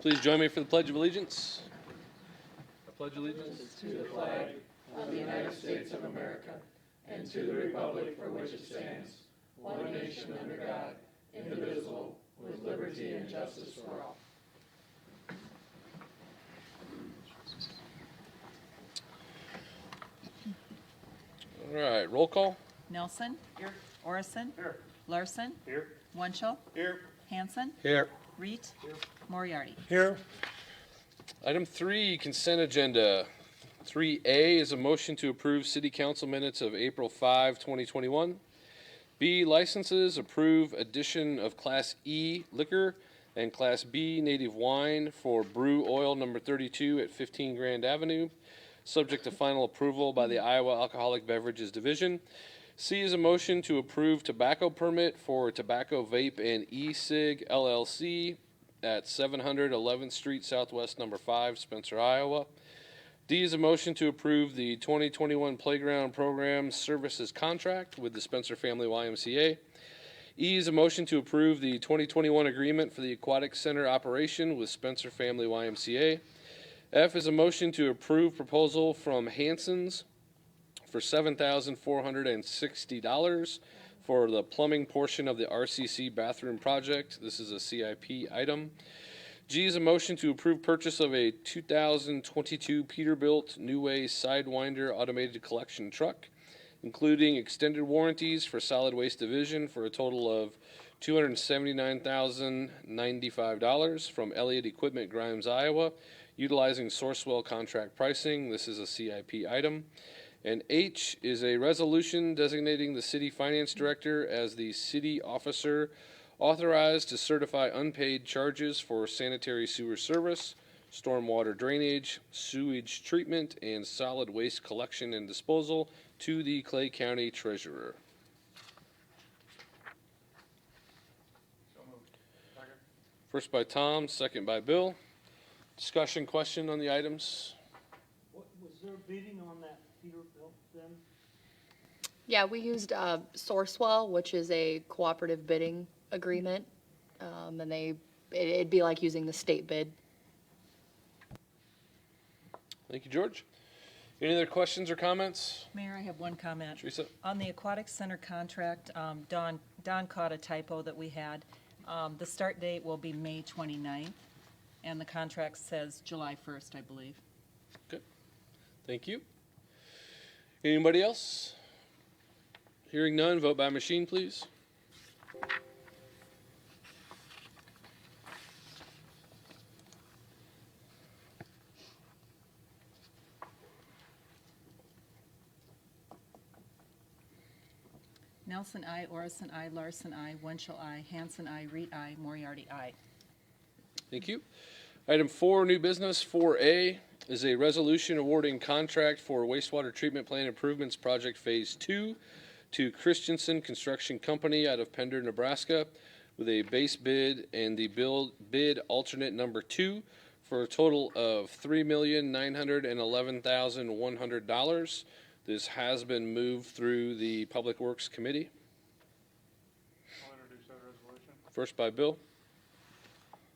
please join me for the Pledge of Allegiance. I pledge allegiance to the flag of the United States of America and to the republic for which it stands, one nation under God, indivisible, with liberty and justice for all. All right, roll call. Nelson. Here. Orison. Here. Larson. Here. Wunschel. Here. Hanson. Here. Reed. Here. Moriarty. Here. Item 3, consent agenda. 3A is a motion to approve city council minutes of April 5, 2021. B, licenses, approve addition of Class E liquor and Class B native wine for Brew Oil number 32 at 15 Grand Avenue, subject to final approval by the Iowa Alcoholic Beverages Division. C is a motion to approve tobacco permit for Tobacco Vape and E-Cig LLC at 700 11th Street Southwest number 5, Spencer, Iowa. D is a motion to approve the 2021 Playground Program Services Contract with the Spencer Family YMCA. E is a motion to approve the 2021 agreement for the Aquatic Center operation with Spencer Family YMCA. F is a motion to approve proposal from Hanson's for $7,460 for the plumbing portion of the RCC bathroom project. This is a CIP item. G is a motion to approve purchase of a 2022 Peterbilt New Way Sidewinder automated collection truck, including extended warranties for solid waste division for a total of $279,095 from Elliott Equipment, Grimes, Iowa, utilizing Sourcewell contract pricing. This is a CIP item. And H is a resolution designating the city finance director as the city officer authorized to certify unpaid charges for sanitary sewer service, stormwater drainage, sewage treatment, and solid waste collection and disposal to the Clay County Treasurer. So moved. Second. First by Tom, second by Bill. Discussion, question on the items? What, was there bidding on that Peterbilt then? Yeah, we used Sourcewell, which is a cooperative bidding agreement, and it'd be like using the state bid. Thank you, George. Any other questions or comments? Mayor, I have one comment. Teresa? On the Aquatic Center contract, Don caught a typo that we had. The start date will be May 29th, and the contract says July 1st, I believe. Good. Thank you. Anybody else? Hearing none, vote by machine, please. Nelson, I. Orison, I. Larson, I. Wunschel, I. Hanson, I. Reed, I. Moriarty, I. Thank you. Item 4, new business. 4A is a resolution awarding contract for wastewater treatment plant improvements project phase 2 to Christensen Construction Company out of Pender, Nebraska, with a base bid and the bid alternate number 2 for a total of $3,911,100. This has been moved through the Public Works Committee. I'll introduce that resolution. First by Bill,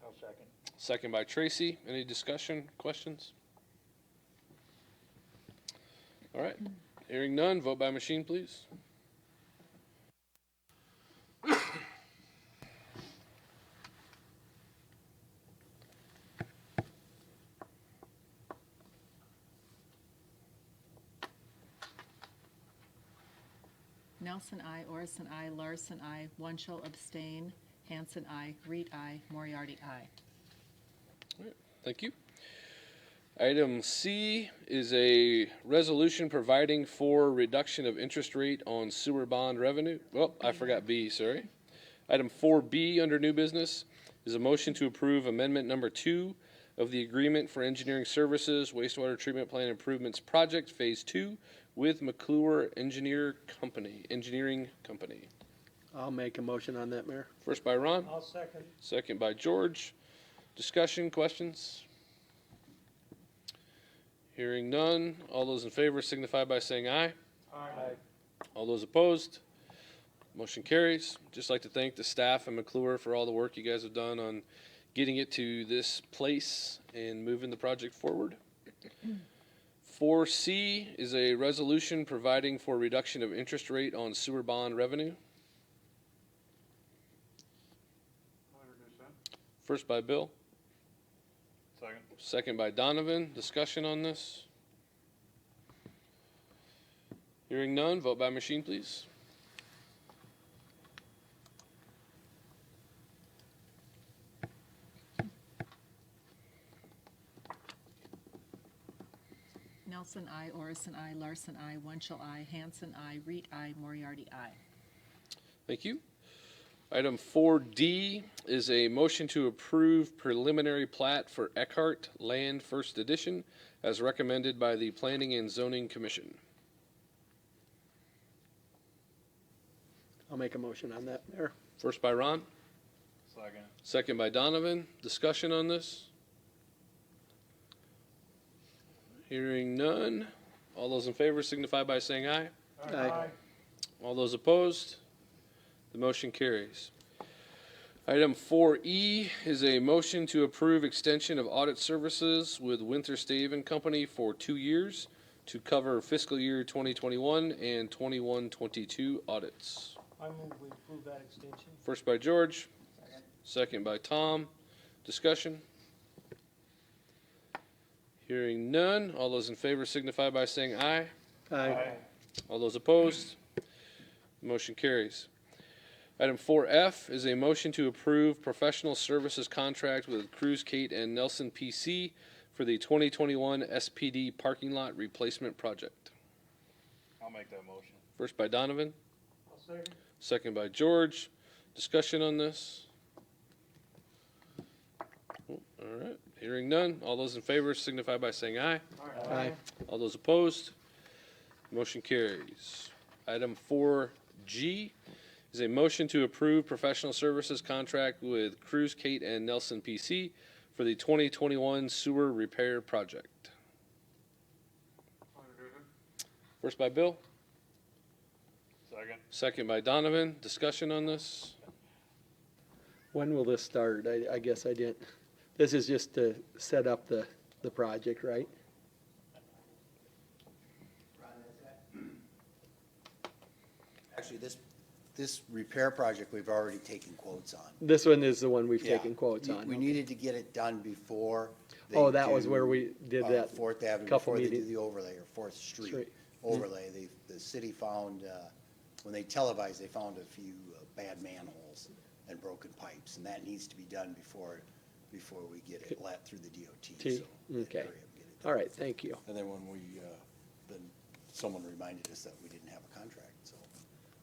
I'll second. second by Tracy. Any discussion, questions? All right. Hearing none, vote by machine, please. Nelson, I. Orison, I. Larson, I. Wunschel, abstain. Hanson, I. Reed, I. Moriarty, I. All right, thank you. Item C is a resolution providing for reduction of interest rate on sewer bond revenue. Well, I forgot B, sorry. Item 4B under new business is a motion to approve amendment number 2 of the agreement for engineering services, wastewater treatment plant improvements project phase 2 with McClure Engineering Company. I'll make a motion on that, Mayor. First by Ron, I'll second. second by George. Discussion, questions? Hearing none. All those in favor signify by saying aye. Aye. All those opposed? Motion carries. Just like to thank the staff and McClure for all the work you guys have done on getting it to this place and moving the project forward. 4C is a resolution providing for reduction of interest rate on sewer bond revenue. First by Bill. Second. Second by Donovan. Discussion on this? Hearing none, vote by machine, please. Nelson, I. Orison, I. Larson, I. Wunschel, I. Hanson, I. Reed, I. Moriarty, I. Thank you. Item 4D is a motion to approve preliminary plat for Eckhart Land First Edition as recommended by the Planning and Zoning Commission. I'll make a motion on that, Mayor. First by Ron, Second. second by Donovan. Discussion on this? Hearing none. All those in favor signify by saying aye. Aye. All those opposed? The motion carries. Item 4E is a motion to approve extension of audit services with Winter Stave and Company for 2 years to cover fiscal year 2021 and 21-22 audits. I move we approve that extension. First by George, second by Tom. Discussion? Hearing none. All those in favor signify by saying aye. Aye. All those opposed? Motion carries. Item 4F is a motion to approve professional services contract with Cruz, Kate, and Nelson PC for the 2021 SPD parking lot replacement project. I'll make that motion. First by Donovan, I'll second. second by George. Discussion on this? All right. Hearing none. All those in favor signify by saying aye. Aye. All those opposed? Motion carries. Item 4G is a motion to approve professional services contract with Cruz, Kate, and Nelson PC for the 2021 sewer repair project. First by Bill, Second. second by Donovan. Discussion on this? When will this start? I guess I didn't. This is just to set up the project, right? Actually, this repair project, we've already taken quotes on. This one is the one we've Yeah. taken quotes We- on. We okay. needed to get it done before. they Oh, that was do, where we did that Fourth Avenue, couple before they do meetings. the overlay, or Fourth Street Street. overlay. The city found, when they televised, they found a few bad manholes and broken pipes, and that needs to be done before we get it let through the DOT. T- So we had to okay. hurry up and get it done. All right, thank you. And then when then someone reminded us that we didn't have a contract,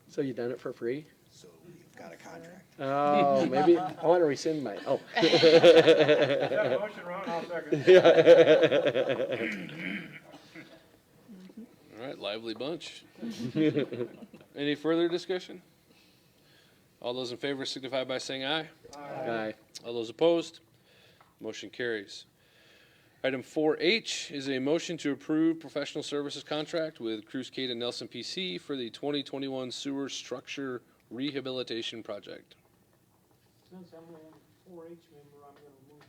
So you done it for free? so we've got a contract. Oh, maybe, I want to rescind mine. Oh. That motion, Ron, I'll second. All right, lively bunch. Any further discussion? All those in favor signify by saying aye. Aye. All those opposed? Motion carries. Item 4H is a motion to approve professional services contract with Cruz, Kate, and Nelson PC for the 2021 sewer structure rehabilitation project. Since I'm a 4-H member, I'm gonna move to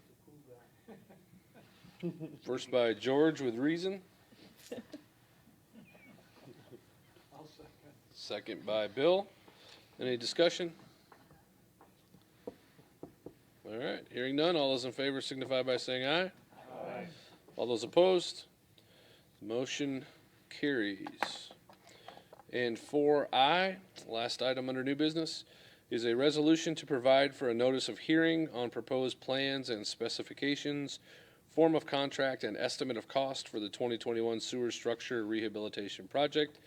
approve that. First by George with reason, I'll second. second by Bill. Any discussion? All right, hearing none. All those in favor signify by saying aye. Aye. All those opposed? Motion carries. And 4I, last item under new business, is a resolution to provide for a notice of hearing on proposed plans and specifications, form of contract, and estimate of cost for the 2021 sewer structure rehabilitation project,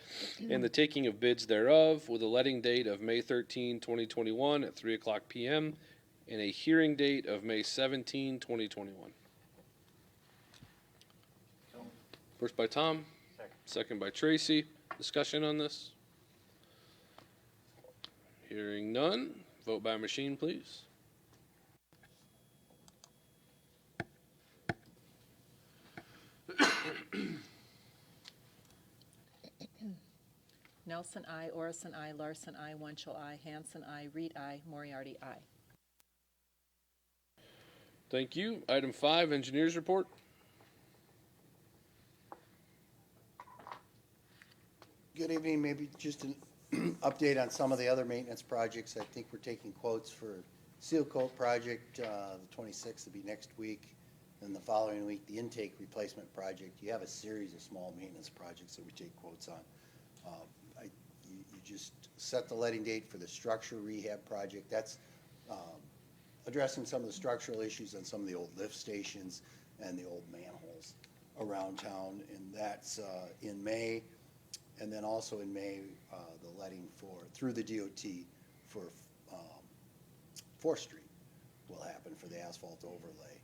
and the taking of bids thereof, with a letting date of May 13, 2021 at 3:00 p.m., and a hearing date of May 17, 2021. First by Tom, second by Tracy. Discussion on this? Hearing none. Vote by machine, please. Nelson, I. Orison, I. Larson, I. Wunschel, I. Hanson, I. Reed, I. Moriarty, I. Thank you. Item 5, engineers report. Good evening, maybe just an update on some of the other maintenance projects. I think we're taking quotes for seal coat project, the 26th will be next week. And the following week, the intake replacement project. You have a series of small maintenance projects that we take quotes on. You just set the letting date for the structure rehab project. That's addressing some of the structural issues on some of the old lift stations and the old manholes around town. And that's in May. And then also in May, the letting through the DOT for 4th Street will happen for the asphalt overlay.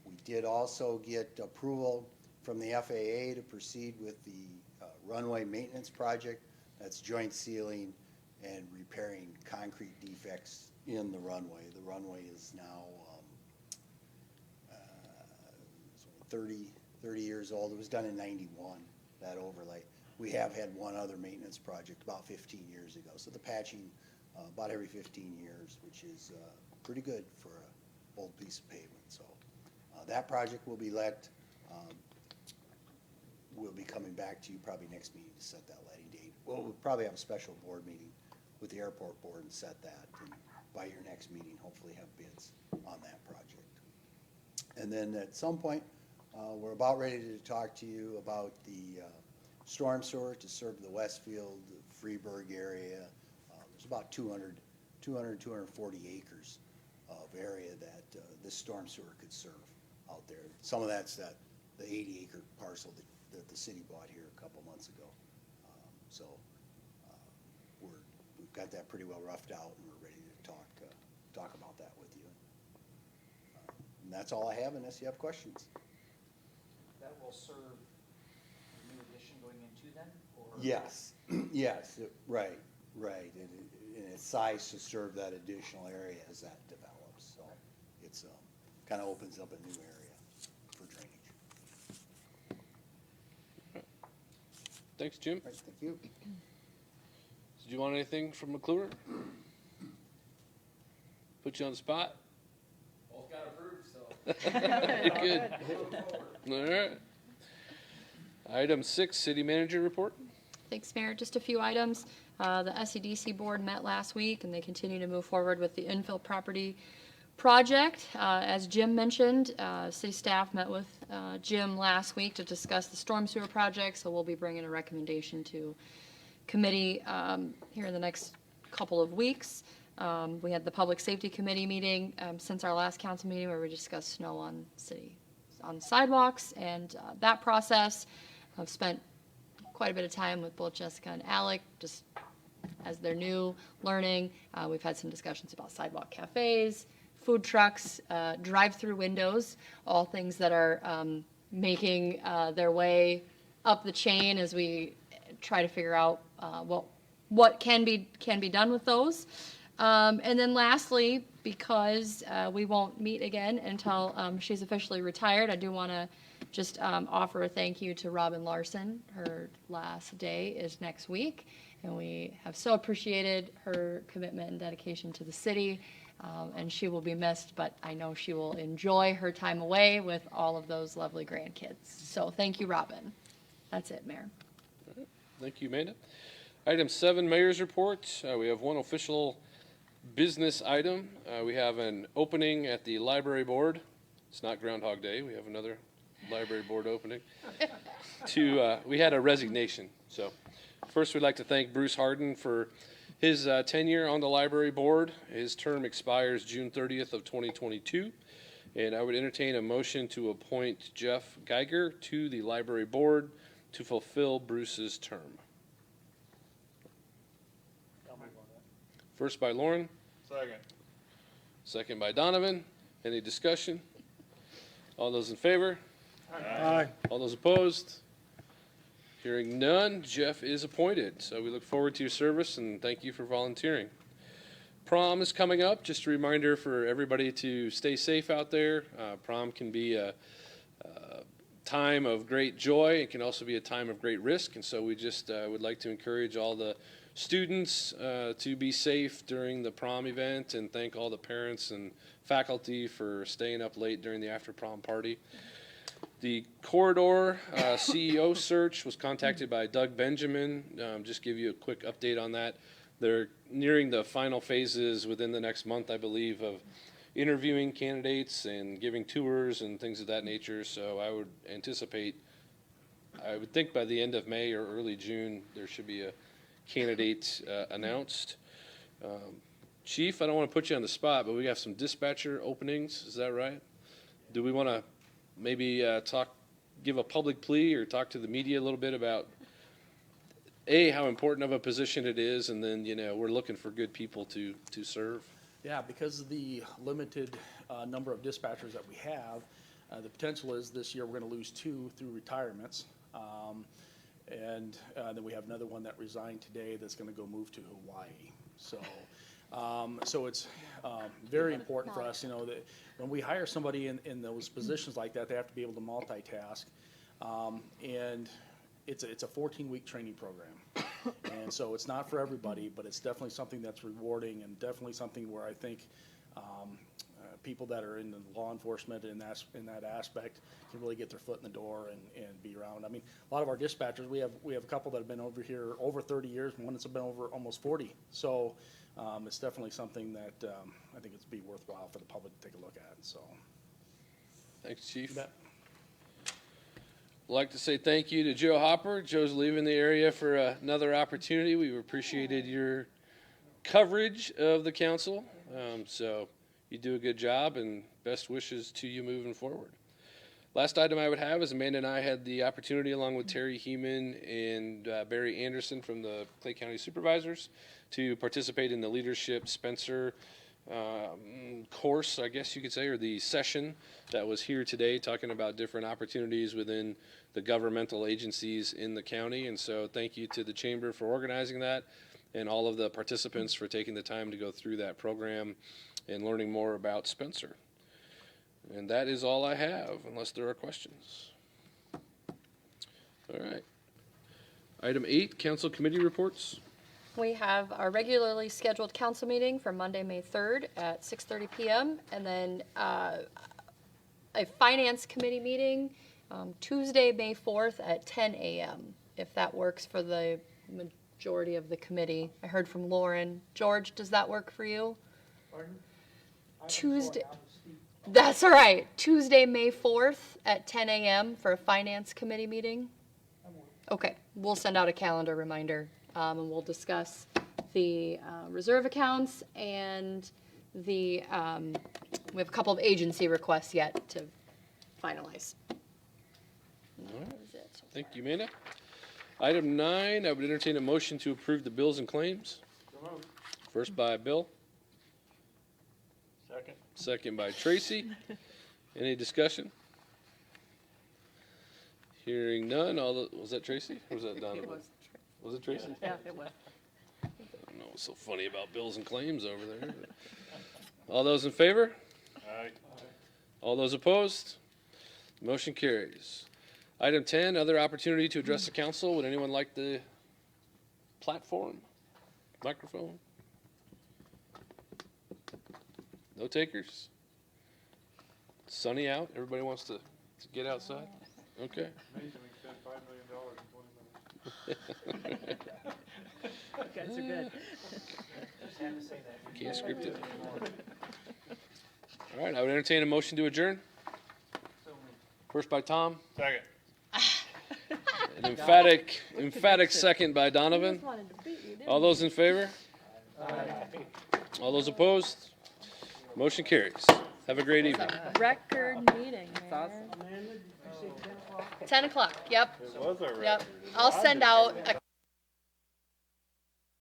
We did also get approval from the FAA to proceed with the runway maintenance project. That's joint sealing and repairing concrete defects in the runway. The runway is now 30 years old. It was done in '91, that overlay. We have had one other maintenance project about 15 years ago. So the patching about every 15 years, which is pretty good for an old piece of pavement. So that project will be let. We'll be coming back to you probably next meeting to set that letting date. We'll probably have a special board meeting with the airport board and set that. And by your next meeting, hopefully have bids on that project. And then at some point, we're about ready to talk to you about the storm sewer to serve the Westfield, Freeburg area. There's about 240 acres of area that this storm sewer could serve out there. Some of that's the 80-acre parcel that the city bought here a couple months ago. So we've got that pretty well roughed out, and we're ready to talk about that with you. And that's all I have, unless you have questions. That will serve the new addition going into then, or? Yes, yes, right. And it's sized to serve that additional area as that develops. So it's kind of opens up a new area for drainage. Thanks, Jim. Right, thank you. Did you want anything from McClure? Put you on the spot? Both got approved, so. Good. All right. Item 6, city manager report. Thanks, Mayor. Just a few items. The SEDC board met last week, and they continue to move forward with the infill property project. As Jim mentioned, city staff met with Jim last week to discuss the storm sewer project, so we'll be bringing a recommendation to committee here in the next couple of weeks. We had the public safety committee meeting since our last council meeting where we discussed snow on sidewalks and that process. I've spent quite a bit of time with both Jessica and Alec, just as they're new, learning. We've had some discussions about sidewalk cafes, food trucks, drive-through windows, all things that are making their way up the chain as we try to figure out what can be done with those. And then lastly, because we won't meet again until she's officially retired, I do want to just offer a thank you to Robin Larson. Her last day is next week, and we have so appreciated her commitment and dedication to the city, and she will be missed, but I know she will enjoy her time away with all of those lovely grandkids. So thank you, Robin. That's it, Mayor. All right. Thank you, Amanda. Item 7, mayor's report. We have one official business item. We have an opening at the library board. It's not Groundhog Day. We have another library board opening. We had a resignation. So first we'd like to thank Bruce Harden for his tenure on the library board. His term expires June 30th of 2022. And I would entertain a motion to appoint Jeff Geiger to the library board to fulfill Bruce's term. I'll move on that. First by Lauren, Second. second by Donovan. Any discussion? All those in favor? Aye. All those opposed? Hearing none, Jeff is appointed. So we look forward to your service and thank you for volunteering. Prom is coming up. Just a reminder for everybody to stay safe out there. Prom can be a time of great joy. It can also be a time of great risk. And so we just would like to encourage all the students to be safe during the prom event, and thank all the parents and faculty for staying up late during the after prom party. The corridor CEO search was contacted by Doug Benjamin. Just give you a quick update on that. They're nearing the final phases within the next month, I believe, of interviewing candidates and giving tours and things of that nature. So I would anticipate, I would think by the end of May or early June, there should be a candidate announced. Chief, I don't want to put you on the spot, but we have some dispatcher openings. Is that right? Do we want to maybe give a public plea or talk to the media a little bit about how important of a position it is, and then, we're looking for good people to serve? Yeah, because of the limited number of dispatchers that we have, the potential is this year we're going to lose 2 through retirements. And then we have another one that resigned today that's going to go move to Hawaii. So it's very important for us, that when we hire somebody in those positions like that, they have to be able to multitask. And it's a 14-week training program. And so it's not for everybody, but it's definitely something that's rewarding, and definitely something where I think people that are in the law enforcement in that aspect can really get their foot in the door and be around. I mean, a lot of our dispatchers, we have a couple that have been over here over 30 years, and one that's been over almost 40. So it's definitely something that I think it's be worthwhile for the public to take a look at. So, Thanks, Chief. you bet. I'd like to say thank you to Joe Hopper. Joe's leaving the area for another opportunity. We've appreciated your coverage of the council. So you do a good job, and best wishes to you moving forward. Last item I would have is Amanda and I had the opportunity, along with Terry Heeman and Barry Anderson from the Clay County Supervisors, to participate in the Leadership Spencer course, I guess you could say, or the session that was here today, talking about different opportunities within the governmental agencies in the county. And so thank you to the Chamber for organizing that, and all of the participants for taking the time to go through that program and learning more about Spencer. And that is all I have, unless there are questions. All right. Item 8, council committee reports. We have our regularly scheduled council meeting for Monday, May 3rd at 6:30 PM. And then a finance committee meeting Tuesday, May 4th at 10 AM, if that works for the majority of the committee. I heard from Lauren. George, does that work for you? Pardon? Tuesday. That's all right. Tuesday, May 4th at 10 AM for a finance committee meeting. Okay, we'll send out a calendar reminder, and we'll discuss the reserve accounts and we have a couple of agency requests yet to finalize. All right. Thank you, Amanda. Item 9, I would entertain a motion to approve the bills and claims. First by Bill. Second. Second by Tracy. Any discussion? Hearing none. Was that Tracy or was that Donovan? Was it Tracy? Yeah, it was. I don't know what's so funny about bills and claims over there. All those in favor? Aye. All those opposed? Motion carries. Item 10, other opportunity to address the council. Would anyone like the platform, microphone? No takers? It's sunny out. Everybody wants to get outside? Okay. Amazing we spent $5 million in 20 minutes. You guys are good. Just had to say that. Can't script it. All right, I would entertain a motion to adjourn. So moved. First by Tom, Second. an emphatic second by Donovan. All those in favor? All those opposed? Motion carries. Have a great evening. Record meeting, man. Amanda, did you say 10 o'clock? 10 o'clock, yep, It was a record. yep. I'll send out a